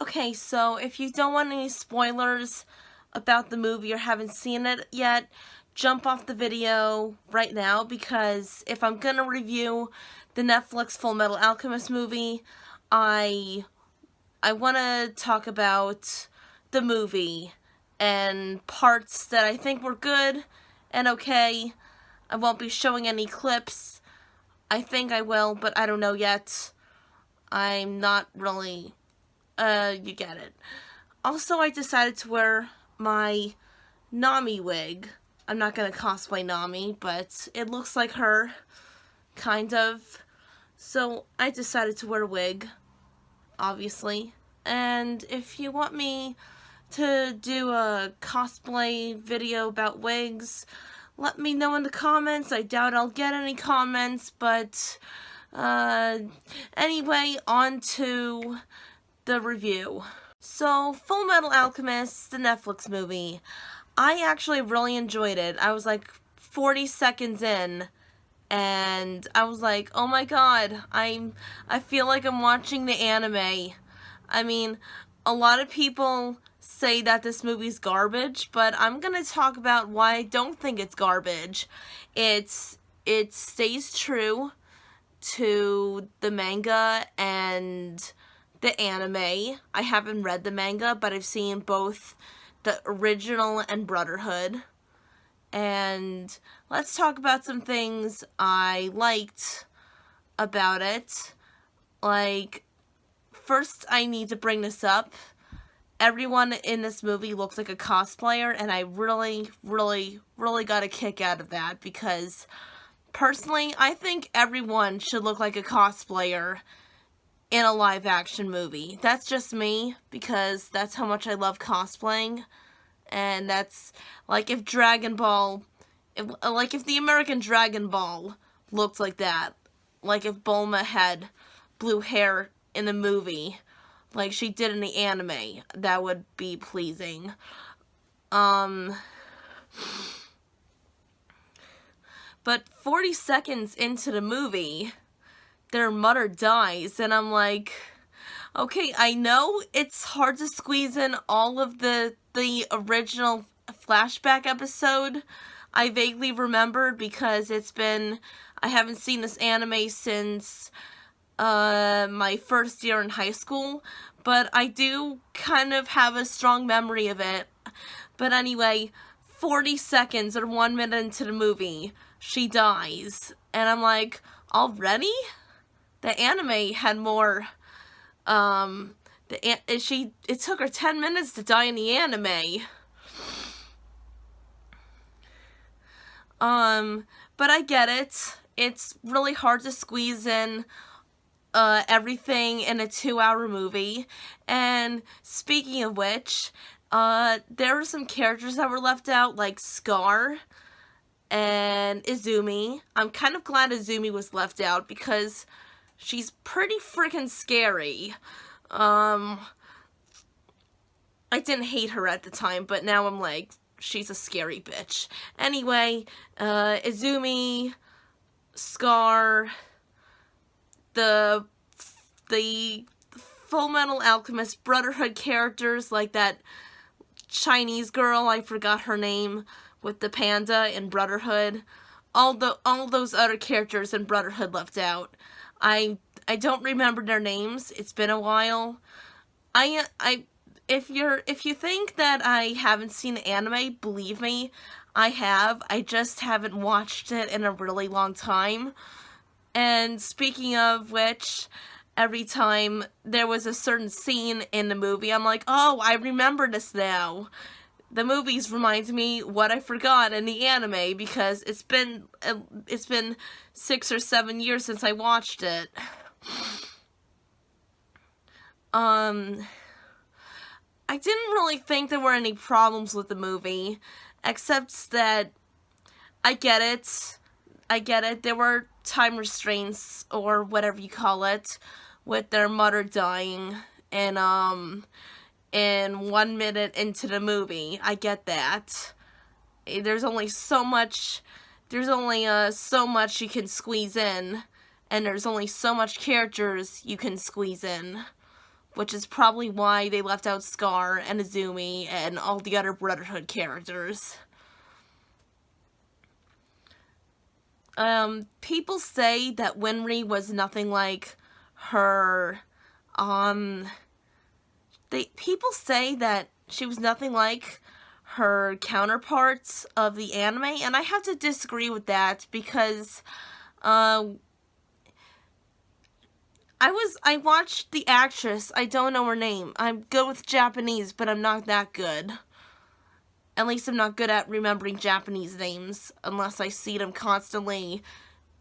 Okay, so if you don't want any spoilers about the movie or haven't seen it yet, jump off the video right now, because if I'm gonna review the Netflix Fullmetal Alchemist movie, I want to talk about the movie and parts that I think were good and okay. I won't be showing any clips. I think I will, but I don't know yet. I'm not really you get it. Also, I decided to wear my Nami wig. I'm not gonna cosplay Nami, but it looks like her, kind of. So I decided to wear a wig, obviously. And if you want me to do a cosplay video about wigs, let me know in the comments. I doubt I'll get any comments, but anyway, on to the review. So, Fullmetal Alchemist, the Netflix movie. I actually really enjoyed it. I was like 40 seconds in, and I was like, oh my god, I feel like I'm watching the anime. I mean, a lot of people say that this movie's garbage, but I'm gonna talk about why I don't think it's garbage. It stays true to the manga and the anime. I haven't read the manga, but I've seen both the original and Brotherhood. And let's talk about some things I liked about it. Like, first I need to bring this up. Everyone in this movie looks like a cosplayer, and I really, really, really got a kick out of that, because personally, I think everyone should look like a cosplayer in a live-action movie. That's just me, because that's how much I love cosplaying. And that's, like, if Dragon Ball, if the American Dragon Ball looked like that. Like if Bulma had blue hair in the movie, like she did in the anime, that would be pleasing. But 40 seconds into the movie, their mother dies, and I'm like, okay, I know it's hard to squeeze in all of the original flashback episode. I vaguely remembered, because I haven't seen this anime since my first year in high school, but I do kind of have a strong memory of it. But anyway, 40 seconds or 1 minute into the movie, she dies, and I'm like, already? The anime had more, it took her 10 minutes to die in the anime. But I get it. It's really hard to squeeze in everything in a 2-hour movie. And speaking of which, there were some characters that were left out, like Scar and Izumi. I'm kind of glad Izumi was left out, because she's pretty freaking scary. I didn't hate her at the time, but now I'm like, she's a scary bitch. Anyway, Izumi, Scar, the Fullmetal Alchemist Brotherhood characters, like that Chinese girl, I forgot her name, with the panda in Brotherhood. All those other characters in Brotherhood left out. I don't remember their names. It's been a while. If you think that I haven't seen anime, believe me, I have. I just haven't watched it in a really long time. And speaking of which, every time there was a certain scene in the movie, I'm like, oh, I remember this now. The movies remind me what I forgot in the anime, because it's been 6 or 7 years since I watched it. I didn't really think there were any problems with the movie, except that I get it. There were time restraints, or whatever you call it, with their mother dying in 1 minute into the movie. I get that. There's only so much you can squeeze in, and there's only so much characters you can squeeze in. which is probably why they left out Scar and Izumi and all the other Brotherhood characters. People say that Winry was nothing like her, people say that she was nothing like her counterparts of the anime, and I have to disagree with that, because, I watched the actress, I don't know her name. I'm good with Japanese, but I'm not that good. At least I'm not good at remembering Japanese names, unless I see them constantly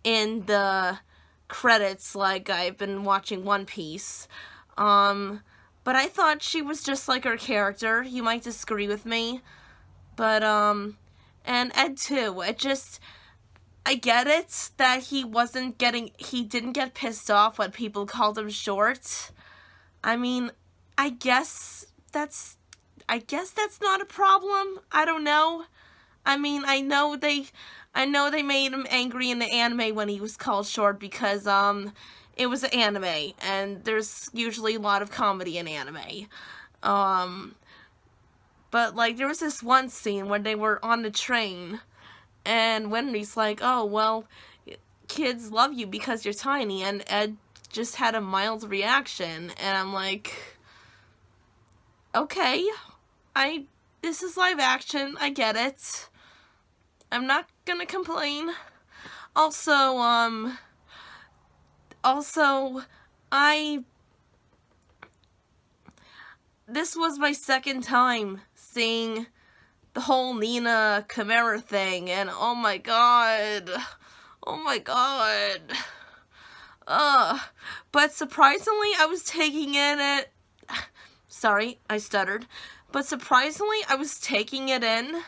in the credits, like I've been watching One Piece. But I thought she was just like her character. You might disagree with me. But, and Ed too. I get it that he didn't get pissed off when people called him short. I mean, I guess that's not a problem. I don't know. I mean, I know they made him angry in the anime when he was called short because, it was an anime, and there's usually a lot of comedy in anime. But, like, there was this one scene when they were on the train, and Wendy's like, oh, well, kids love you because you're tiny, and Ed just had a mild reaction, and I'm like, okay, this is live action, I get it. I'm not gonna complain. Also, this was my second time seeing the whole Nina Chimera thing, and oh my god. But surprisingly, I was taking it, sorry, I stuttered, but surprisingly, I was taking it in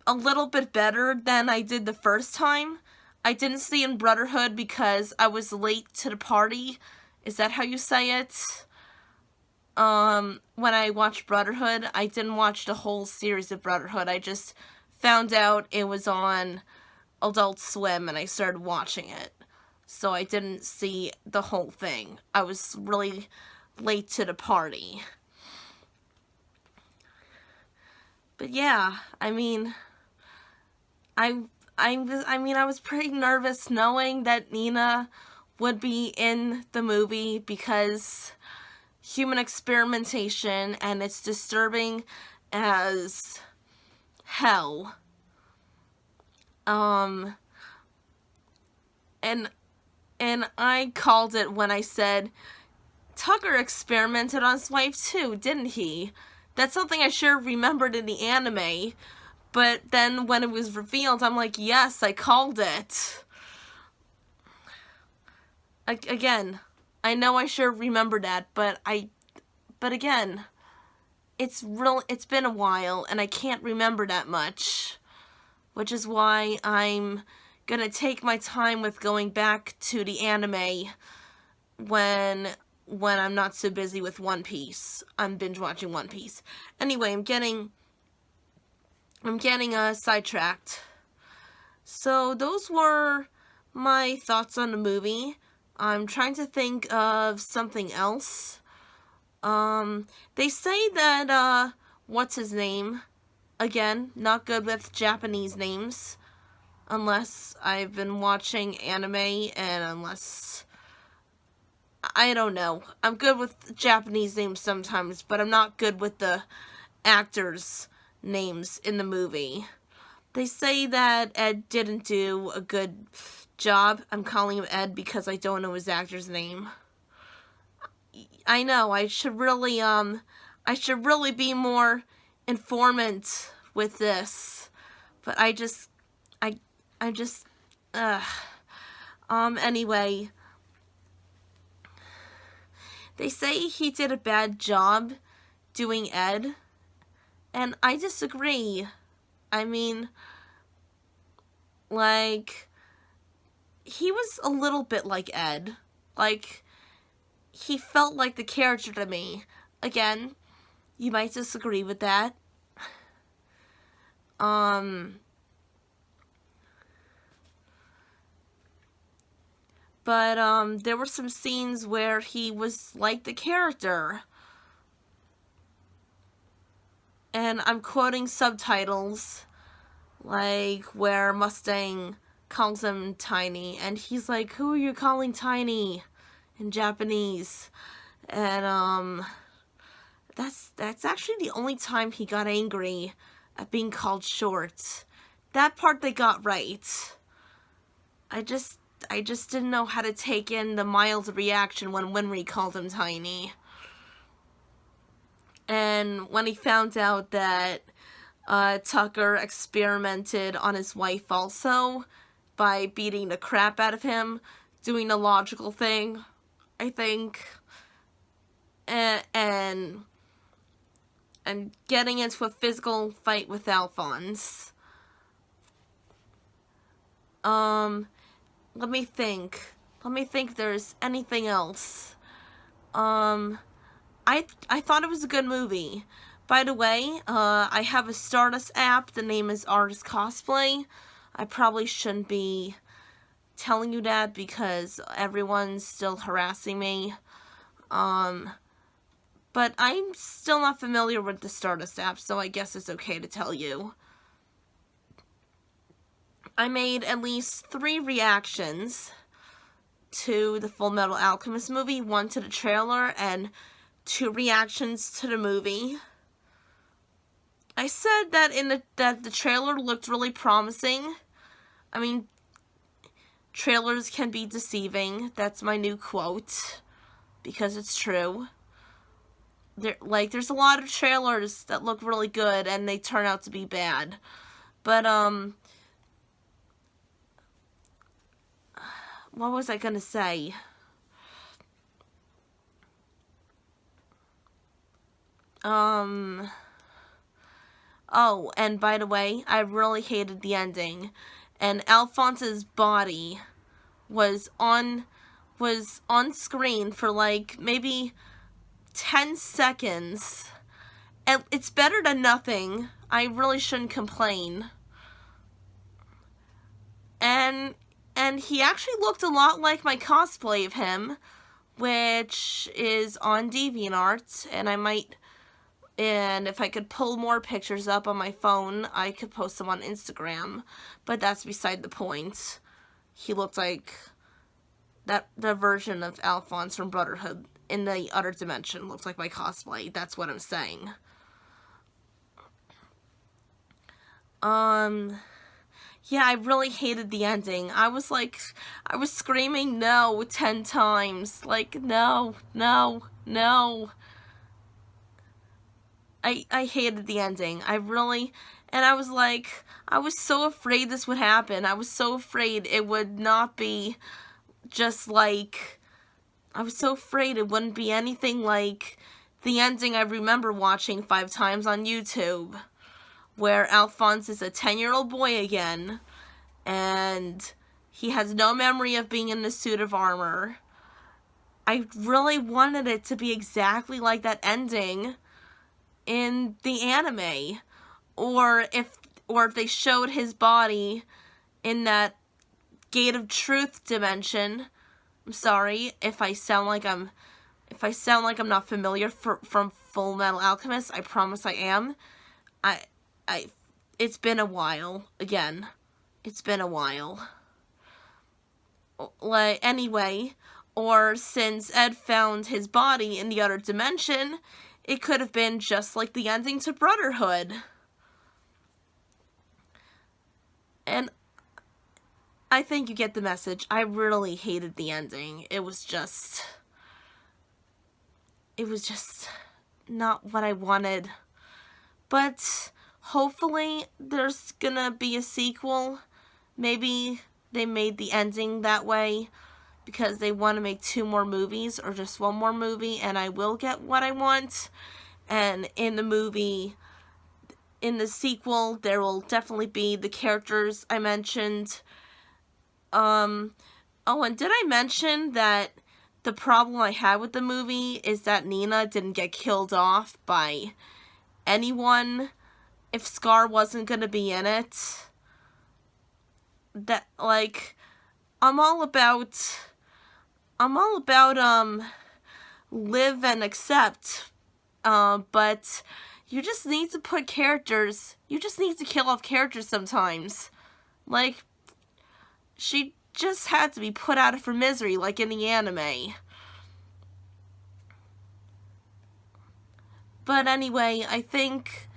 a little bit better than I did the first time. I didn't see in Brotherhood because I was late to the party. Is that how you say it? When I watched Brotherhood, I didn't watch the whole series of Brotherhood. I just found out it was on Adult Swim and I started watching it. So I didn't see the whole thing. I was really late to the party. But yeah, I mean, I was pretty nervous knowing that Nina would be in the movie because human experimentation, and it's disturbing as hell. And I called it when I said, Tucker experimented on his wife too, didn't he? That's something I sure remembered in the anime, but then when it was revealed, I'm like, yes, I called it. Again, I know I sure remember that, but again, it's been a while, and I can't remember that much, which is why I'm gonna take my time with going back to the anime when I'm not so busy with One Piece. I'm binge watching One Piece. Anyway, I'm getting sidetracked. So those were my thoughts on the movie. I'm trying to think of something else. They say that, what's his name? Again, not good with Japanese names. Unless I've been watching anime and unless... I don't know. I'm good with Japanese names sometimes, but I'm not good with the actors' names in the movie. They say that Ed didn't do a good job. I'm calling him Ed because I don't know his actor's name. I know, I should really be more informant with this. But anyway, they say he did a bad job doing Ed, and I disagree. I mean, like, he was a little bit like Ed. Like, he felt like the character to me. Again, you might disagree with that. But there were some scenes where he was like the character. And I'm quoting subtitles, like where Mustang calls him Tiny, and he's like, "Who are you calling Tiny?" in Japanese. And that's actually the only time he got angry at being called short. That part they got right. I just didn't know how to take in the mild reaction when Winry called him Tiny. And when he found out that Tucker experimented on his wife also by beating the crap out of him, doing the logical thing, I think, and getting into a physical fight with Alphonse. Let me think if there's anything else. I thought it was a good movie. By the way, I have a Stardust app. The name is Artist Cosplay. I probably shouldn't be telling you that because everyone's still harassing me. But I'm still not familiar with the Stardust app, so I guess it's okay to tell you. I made at least 3 reactions to the Fullmetal Alchemist movie. 1 to the trailer and 2 reactions to the movie. I said that that the trailer looked really promising. I mean, trailers can be deceiving. That's my new quote, because it's true. There's a lot of trailers that look really good and they turn out to be bad. But what was I gonna say? Oh, and by the way, I really hated the ending. And Alphonse's body was on screen for like maybe 10 seconds. And it's better than nothing. I really shouldn't complain. And he actually looked a lot like my cosplay of him, which is on DeviantArt, and if I could pull more pictures up on my phone, I could post them on Instagram, but that's beside the point. He looked like the version of Alphonse from Brotherhood in the other dimension looks like my cosplay. That's what I'm saying. Yeah, I really hated the ending. I was screaming no 10 times. Like, no, no, no. I hated the ending. And I was so afraid this would happen. I was so afraid it would not be just like, I was so afraid it wouldn't be anything like the ending I remember watching 5 times on YouTube, where Alphonse is a 10-year-old boy again, and he has no memory of being in the suit of armor. I really wanted it to be exactly like that ending in the anime, or if they showed his body in that Gate of Truth dimension. I'm sorry if I sound like I'm not familiar from Fullmetal Alchemist. I promise I am. It's been a while. Again, it's been a while. Anyway, or since Ed found his body in the other dimension, it could have been just like the ending to Brotherhood. And I think you get the message. I really hated the ending. It was just not what I wanted. But hopefully there's gonna be a sequel. Maybe they made the ending that way because they want to make 2 more movies or just 1 more movie, and I will get what I want. And in the sequel, there will definitely be the characters I mentioned. Oh, and did I mention that the problem I had with the movie is that Nina didn't get killed off by anyone if Scar wasn't gonna be in it? I'm all about I'm all about live and accept, but you just need to put characters, you just need to kill off characters sometimes. Like, she just had to be put out of her misery, like in the anime. But anyway, I think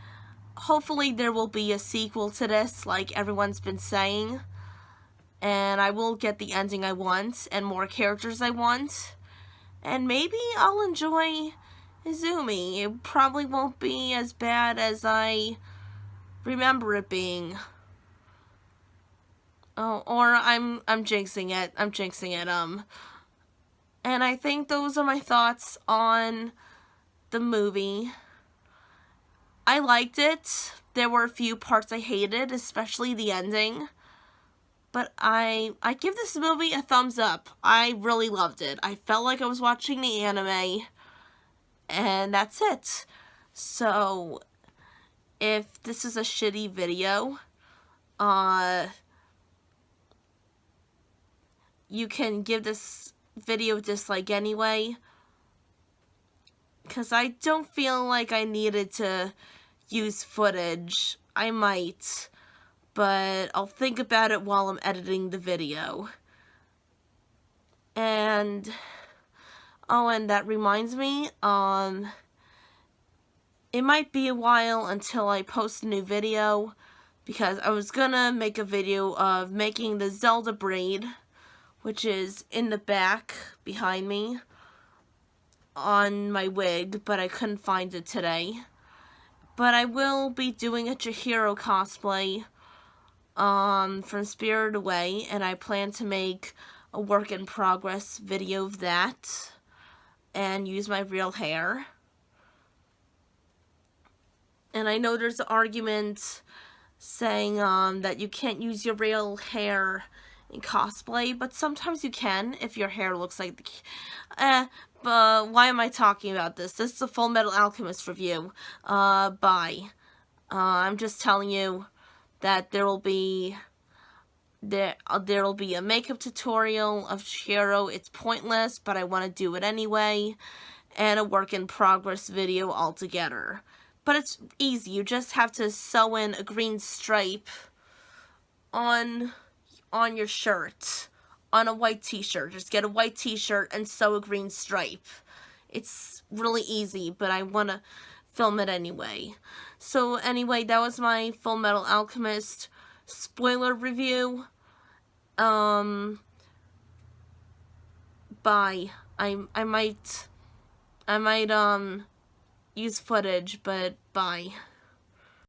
hopefully there will be a sequel to this, like everyone's been saying. And I will get the ending I want, and more characters I want. And maybe I'll enjoy Izumi. It probably won't be as bad as I remember it being. Oh, or I'm jinxing it. I'm jinxing it. And I think those are my thoughts on the movie. I liked it. There were a few parts I hated, especially the ending. But I give this movie a thumbs up. I really loved it. I felt like I was watching the anime. And that's it. So, if this is a shitty video, you can give this video a dislike anyway. Because I don't feel like I needed to use footage. I might, but I'll think about it while I'm editing the video. And, oh, and that reminds me, it might be a while until I post a new video, because I was gonna make a video of making the Zelda braid, which is in the back behind me on my wig, but I couldn't find it today. But I will be doing a Chihiro cosplay from Spirited Away, and I plan to make a work in progress video of that and use my real hair. And I know there's an argument saying that you can't use your real hair in cosplay, but sometimes you can if your hair looks like the... But why am I talking about this? This is a Fullmetal Alchemist review. Bye. I'm just telling you that there will be a makeup tutorial of Chihiro. It's pointless, but I want to do it anyway, and a work in progress video altogether. But it's easy. You just have to sew in a green stripe on your shirt. On a white t-shirt. Just get a white t-shirt and sew a green stripe. It's really easy, but I want to film it anyway. So anyway, that was my Fullmetal Alchemist spoiler review. Bye. I might use footage, but bye.